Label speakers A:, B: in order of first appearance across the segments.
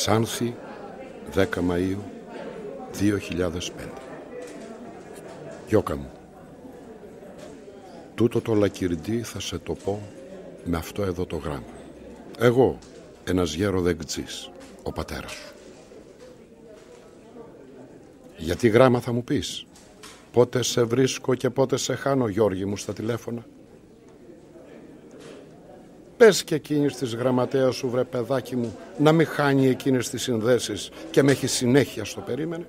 A: Ξάνθη, 10 Μαΐου 2005. Γιώκα μου, τούτο το λακυρντή θα σε το πω με αυτό εδώ το γράμμα. Εγώ, ένας γέροδεγκτζής, ο πατέρας σου. Γιατί γράμμα θα μου πεις? Πότε σε βρίσκω και πότε σε χάνω, Γιώργη μου, στα τηλέφωνα? Πες και εκείνης της γραμματέας σου, βρε παιδάκι μου, να μην χάνει εκείνες τις συνδέσεις και με έχει συνέχεια στο περίμενε.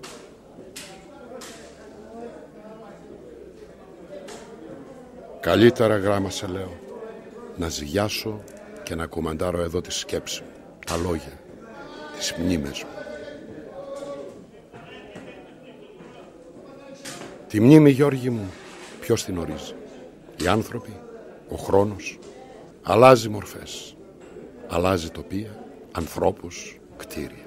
A: Καλύτερα γράμμα σε λέω, να ζυγιάσω και να κουμαντάρω εδώ τη σκέψη μου, τα λόγια, τις μνήμες μου. Τη μνήμη, Γιώργη μου, ποιος την ορίζει? Οι άνθρωποι, ο χρόνος? Αλλάζει μορφές, αλλάζει τοπία, ανθρώπους, κτίρια.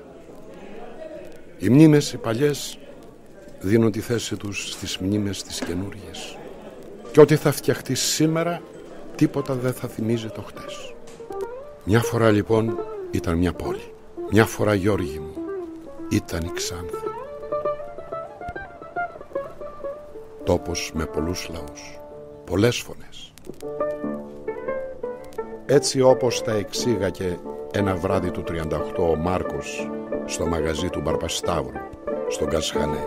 A: Οι μνήμες οι παλιές δίνουν τη θέση τους στις μνήμες τις καινούργιες. Και ό,τι θα φτιαχτεί σήμερα, τίποτα δεν θα θυμίζει το χτες. Μια φορά λοιπόν ήταν μια πόλη. Μια φορά, Γιώργη μου, ήταν η Ξάνθη. Τόπος με πολλούς λαούς, πολλές φωνές. Έτσι όπως τα εξήγαγε ένα βράδυ του 38 ο Μάρκος στο μαγαζί του Μπαρπασταύρου, στον Κασχανέ.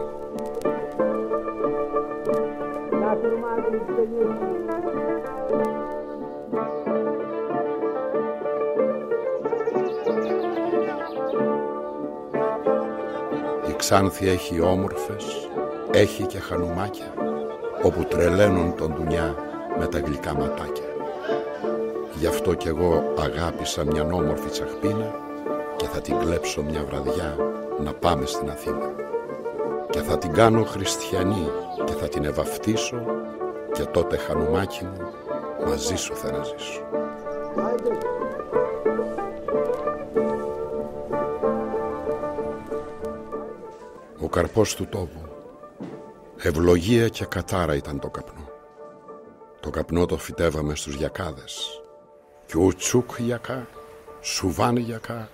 A: Η Ξάνθη έχει όμορφες, έχει και χανουμάκια, όπου τρελαίνουν τον ντουνιά με τα γλυκά ματάκια. Γι' αυτό κι εγώ αγάπησα μια όμορφη τσαχπίνα και θα την κλέψω μια βραδιά να πάμε στην Αθήνα. Και θα την κάνω χριστιανή και θα την ευαυτίσω και τότε, χανουμάκι μου, μαζί σου θα να ζήσω. Ο καρπός του τόπου, ευλογία και κατάρα ήταν το καπνό. Το καπνό το φυτεύαμε στους γιακάδες. Κιουτσούκ-γιακά, σουβάν-γιακά,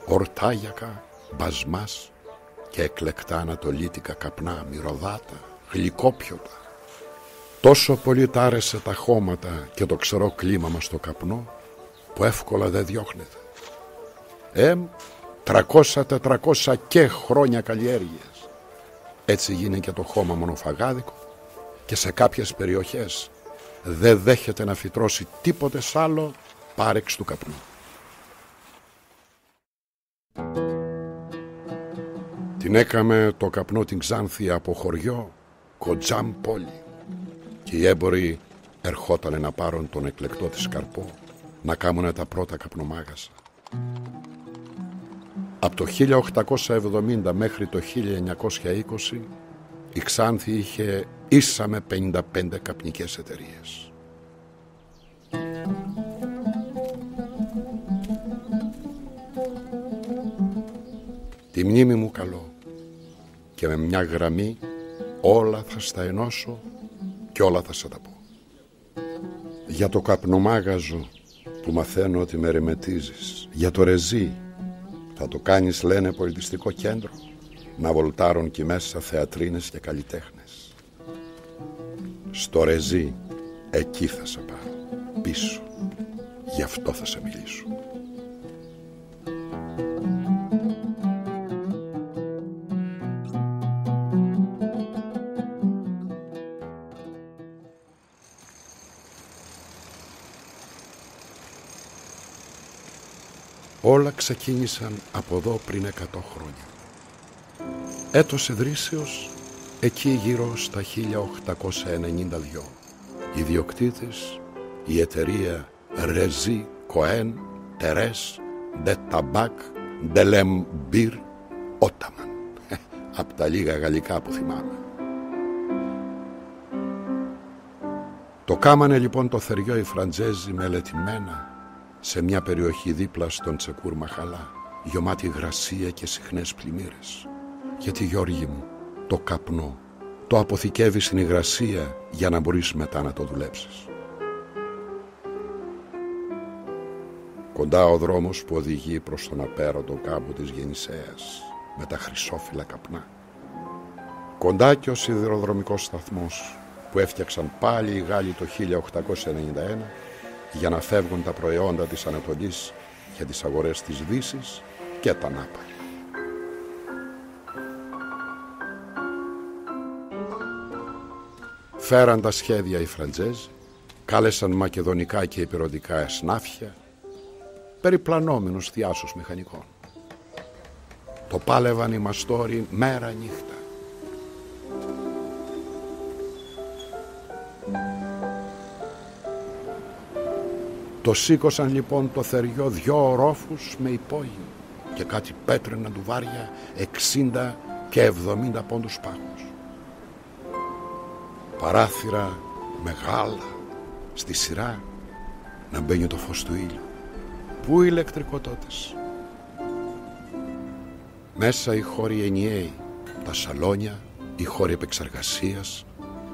A: ορτά-γιακά, μπασμάς και εκλεκτά ανατολίτικα καπνά, μυρωδάτα, γλυκόπιωτα. Τόσο πολύ τ' άρεσε τα χώματα και το ξερό κλίμα μας στο καπνό, που εύκολα δεν διώχνεται. 300-400 και χρόνια καλλιέργειας. Έτσι γίνει και το χώμα μονοφαγάδικο και σε κάποιες περιοχές δεν δέχεται να φυτρώσει τίποτε άλλο πάρεξ του καπνού. Την έκαμε το καπνό την Ξάνθη από χωριό κοντζάμ πόλη και οι έμποροι ερχότανε να πάρουν τον εκλεκτό της καρπό, να κάμουνε τα πρώτα καπνομάγασα. Από το 1870 μέχρι το 1920 η Ξάνθη είχε ίσα με 55 καπνικές εταιρείες. Τη μνήμη μου καλό και με μια γραμμή όλα θα στα ενώσω και όλα θα σε τα πω. Για το καπνομάγαζο που μαθαίνω ότι με ρεμετίζεις, για το ρεζί θα το κάνεις, λένε, πολιτιστικό κέντρο, να βολτάρουν κι μέσα θεατρίνες και καλλιτέχνες. Στο ρεζί εκεί θα σε πάω, πίσω, γι' αυτό θα σε μιλήσω. Όλα ξεκίνησαν από εδώ πριν 100 χρόνια. Έτος ιδρύσεως εκεί γύρω στα 1892. Ιδιοκτήτης η εταιρεία Ρεζί Κοέν Τερές Ντε Ταμπάκ Ντε Λεμπίρ Όταμαν. Απ' τα λίγα γαλλικά που θυμάμαι. Το κάμανε λοιπόν το θεριό οι Φραντζέζοι μελετημένα σε μια περιοχή δίπλα στον Τσεκούρ Μαχαλά, γεμάτη υγρασία και συχνές πλημμύρες. Γιατί, Γιώργη μου, το καπνό το αποθηκεύει στην υγρασία για να μπορείς μετά να το δουλέψεις. Κοντά ο δρόμος που οδηγεί προς τον απέροντο κάμπο της Γεννησέας με τα χρυσόφυλλα καπνά. Κοντά και ο σιδηροδρομικός σταθμός που έφτιαξαν πάλι οι Γάλλοι το 1891 για να φεύγουν τα προϊόντα της Ανατολής για τις αγορές της Δύσης και τα Νάπαλη. Φέραν τα σχέδια οι Φραντζέζοι, κάλεσαν μακεδονικά και υπηρετικά εσνάφια, περιπλανόμενους θειάσους μηχανικών. Το πάλευαν οι μαστόροι μέρα νύχτα. Το σήκωσαν λοιπόν το θεριό 2 ορόφους με υπόγειο και κάτι πέτρινα ντουβάρια 60 και 70 πόντους πάχους. Παράθυρα μεγάλα στη σειρά να μπαίνει το φως του ήλιου. Πού ηλεκτρικοτότες. Μέσα οι χώροι ενιαίοι, τα σαλόνια, οι χώροι επεξεργασίας,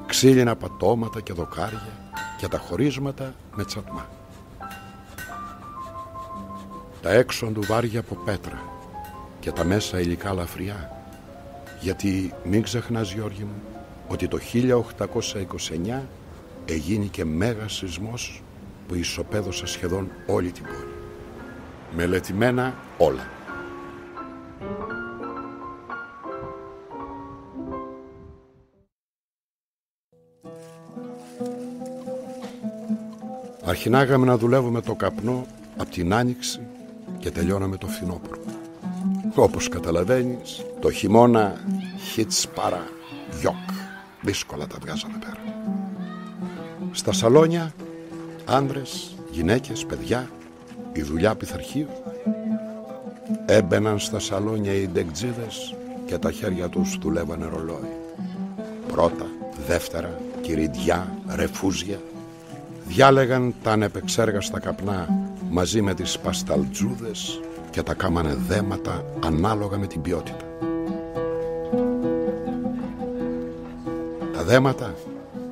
A: ξύλινα πατώματα και δοκάρια και τα χωρίσματα με τσατμά. Τα έξω ντουβάρια από πέτρα και τα μέσα υλικά ελαφριά, γιατί μην ξεχνάς, Γιώργη μου, ότι το 1829 έγινε και μέγας σεισμός που ισοπαίδωσε σχεδόν όλη την πόλη. Μελετημένα όλα. Αρχινάγαμε να δουλεύουμε το καπνό από την Άνοιξη και τελειώναμε το φθινόπωρο. Όπως καταλαβαίνεις, το χειμώνα χιτς παρά γιοκ. Δύσκολα τα βγάζαμε πέρα. Στα σαλόνια, άνδρες, γυναίκες, παιδιά, η δουλειά πειθαρχείου. Έμπαιναν στα σαλόνια οι ντεκτζίδες και τα χέρια τους δουλεύανε ρολόι. Πρώτα, δεύτερα, κυριδιά, ρεφούζια. Διάλεγαν τα ανεπεξέργαστα καπνά μαζί με τις πασταλτζούδες και τα κάμανε δέματα ανάλογα με την ποιότητα. Τα δέματα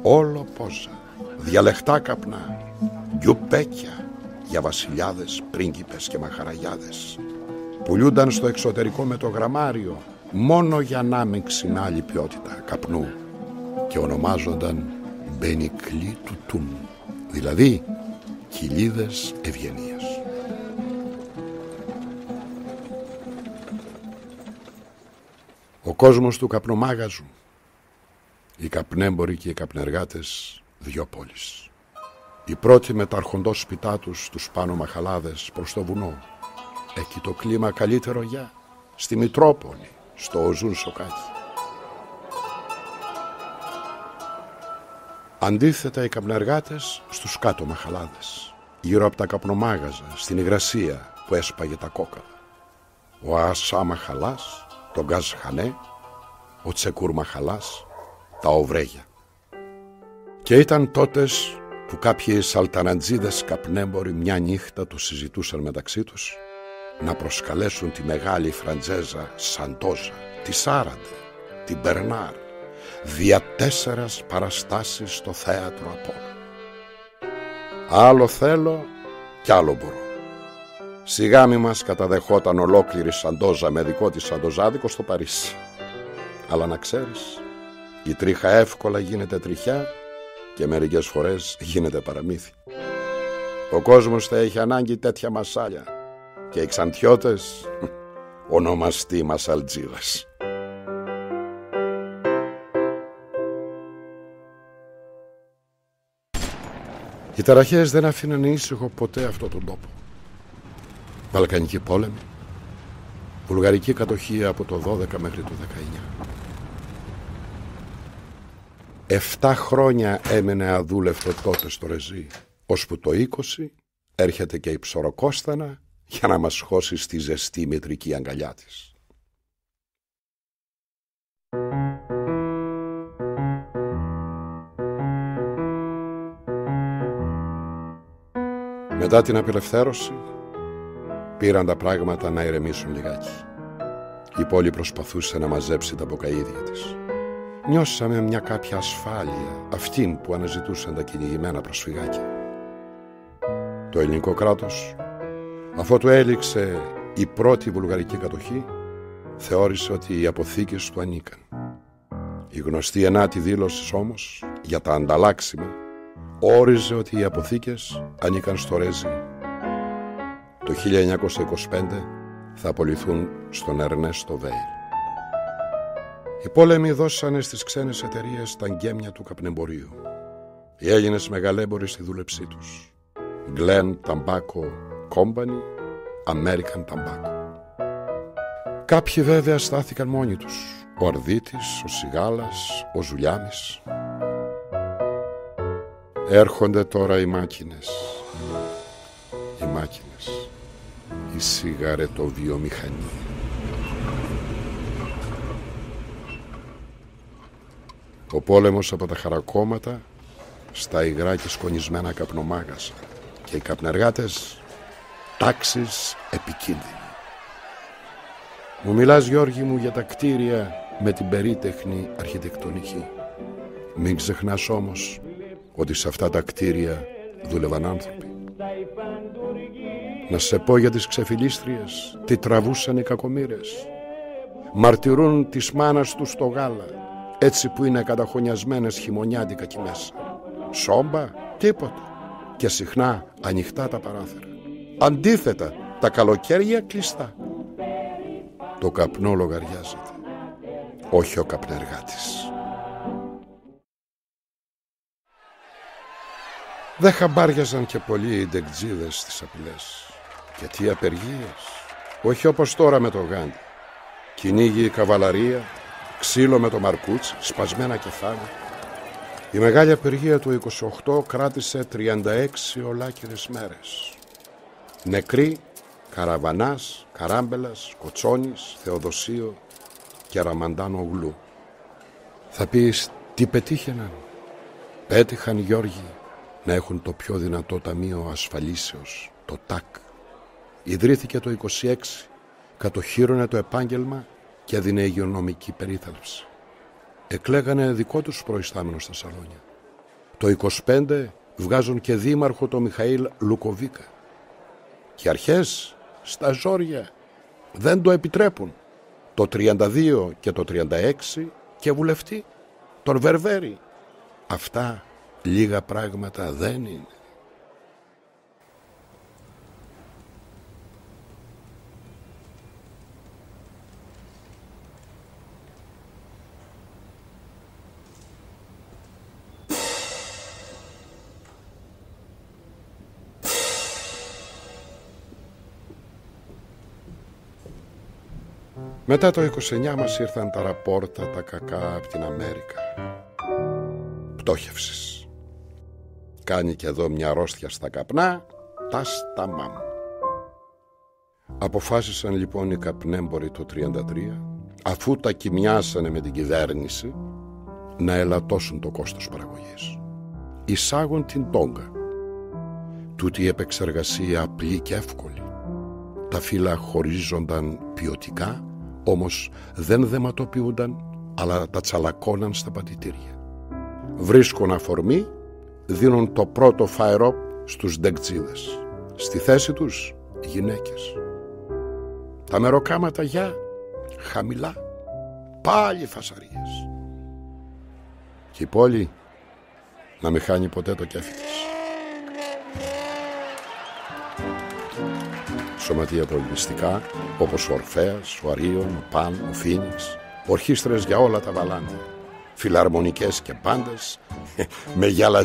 A: όλο πόζα, διαλεχτά καπνά, γιουπέκια για βασιλιάδες, πρίγκιπες και μαχαραγιάδες. Πουλούνταν στο εξωτερικό με το γραμμάριο μόνο για ανάμειξη με άλλη ποιότητα καπνού και ονομάζονταν μπενικλί του τούν, δηλαδή κοιλίδες ευγενίας. Ο κόσμος του καπνομάγαζου, οι καπνέμποροι και οι καπνεργάτες, 2 πόλεις. Οι πρώτοι με τα αρχοντός σπιτά τους στους πάνω μαχαλάδες προς το βουνό. Εκεί το κλίμα καλύτερο για στη Μητρόπολη, στο Οζούν Σοκάκι. Αντίθετα οι καπνεργάτες στους κάτω μαχαλάδες, γύρω από τα καπνομάγαζα, στην υγρασία που έσπαγε τα κόκαλα. Ο Ασά Μαχαλάς, το Γκάζ Χανέ, ο Τσεκούρ Μαχαλάς, τα Οβρέγια. Και ήταν τότες που κάποιοι σαλταναντζίδες καπνέμποροι μια νύχτα τους συζητούσαν μεταξύ τους να προσκαλέσουν τη μεγάλη Φραντζέζα Σαντόζα, τη Σάραντε, την Μπερνάρ, δια 4 παραστάσεις στο θέατρο Απόλλων. Άλλο θέλω κι άλλο μπορώ. Σιγά μη μας καταδεχόταν ολόκληρη Σαντόζα με δικό της σαντοζάδικο στο Παρίσι. Αλλά να ξέρεις, η τρίχα εύκολα γίνεται τριχιά και μερικές φορές γίνεται παραμύθι. Ο κόσμος θα έχει ανάγκη τέτοια μασάλια και οι Ξαντιώτες ονομαστεί μασαλτζίδας. Οι ταραχές δεν αφήναν ήσυχο ποτέ αυτόν τον τόπο. Βαλκανική πόλεμη, βουλγαρική κατοχή από το 12 μέχρι το 19. 7 χρόνια έμενε αδούλευτο τότε στο Ρεζί, ώσπου το 20 έρχεται και η Ψωροκόστανα για να μας χώσει στη ζεστή μητρική αγκαλιά της. Μετά την απελευθέρωση πήραν τα πράγματα να ηρεμήσουν λιγάκι. Η πόλη προσπαθούσε να μαζέψει τα μποκαΐδια της. Νιώσαμε μια κάποια ασφάλεια, αυτήν που αναζητούσαν τα κυνηγημένα προσφυγάκια. Το ελληνικό κράτος Αφότου έληξε η πρώτη βουλγαρική κατοχή, θεώρησε ότι οι αποθήκες του ανήκαν. Η γνωστή ενάτη δήλωση όμως για τα ανταλλάξιμα όριζε ότι οι αποθήκες ανήκαν στο Ρέζι. Το 1925 θα απολυθούν στον Ερνέστο Βέιλ. Οι πόλεμοι δώσανε στις ξένες εταιρείες τα γκέμια του καπνεμπορίου. Οι Έλληνες μεγαλέμποροι στη δούλεψή τους. Glen Tobacco Company, American Tobacco. Κάποιοι βέβαια στάθηκαν μόνοι τους. Ο Αρδίτης, ο Σιγάλας, ο Ζουλιάμης. Έρχονται τώρα οι μάκινες. Οι μάκινες. Η σιγαρετοβιομηχανία. Ο πόλεμος από τα χαρακόμματα στα υγρά και σκονισμένα καπνομάγαζα και οι καπνεργάτες τάξεις επικίνδυνοι. Μου μιλάς, Γιώργη μου, για τα κτίρια με την περίτεχνη αρχιτεκτονική. Μην ξεχνάς όμως ότι σε αυτά τα κτίρια δούλευαν άνθρωποι. Να σε πω για τις ξεφυλίστριες, τι τραβούσαν οι κακομοίρες. Μαρτυρούν της μάνας τους το γάλα, έτσι που είναι καταχωνιασμένες χειμωνιάτικα εκεί μέσα. Σόμπα, τίποτα. Και συχνά ανοιχτά τα παράθυρα. Αντίθετα, τα καλοκαίρια κλειστά. Το καπνό λογαριάζεται, όχι ο καπνεργάτης. Δεν χαμπάριαζαν και πολλοί οι ντεκτζίδες στις απειλές. Και τι απεργίες, όχι όπως τώρα με το Γάντι. Κυνήγι η καβαλαρία, ξύλο με το μαρκούτσι, σπασμένα κεφάλια. Η μεγάλη απεργία του 28 κράτησε 36 ολάκερες μέρες. Νεκροί Καραβανάς, Καράμπελας, Κοτσόνης, Θεοδοσίου και Ραμαντάνο Γλου. Θα πεις τι πετύχαιναν. Πέτυχαν, Γιώργη, να έχουν το πιο δυνατό ταμείο ασφαλίσεως, το ΤΑΚ. Ιδρύθηκε το 26, κατοχύρωνε το επάγγελμα και έδινε υγειονομική περίθαλψη. Εκλέγανε δικό τους προϊστάμενο στα σαλόνια. Το 25 βγάζουν και δήμαρχο το Μιχαήλ Λουκοβίκα. Και αρχές στα ζόρια δεν το επιτρέπουν. Το 32 και το 36 και βουλευτή τον Βερβέρη. Αυτά λίγα πράγματα δεν είναι. Μετά το 29 μας ήρθαν τα ραπόρτα τα κακά από την Αμέρικα. Πτώχευσης. Κάνει και εδώ μια αρρώστια στα καπνά, τα σταμάμ. Αποφάσισαν λοιπόν οι καπνέμποροι το 33, αφού τα κοιμιάσανε με την κυβέρνηση, να ελαττώσουν το κόστος παραγωγής. Εισάγουν την τόγκα. Τούτη η επεξεργασία απλή και εύκολη. Τα φύλλα χωρίζονταν ποιοτικά, όμως δεν δεματοποιούνταν, αλλά τα τσαλακώναν στα πατητήρια. Βρίσκουν αφορμή, δίνουν το πρώτο φάιροπ στους ντεκτζίδες. Στη θέση τους γυναίκες. Τα μεροκάματα για χαμηλά, πάλι φασαρίες. Και η πόλη να μην χάνει ποτέ το κέφι της. Σωματεία πολιτιστικά όπως ο Ορφέας, ο Αρίων, ο Παν, ο Φίνιξ, ορχήστρες για όλα τα βαλάνια, φιλαρμονικές και πάντες με γυαλα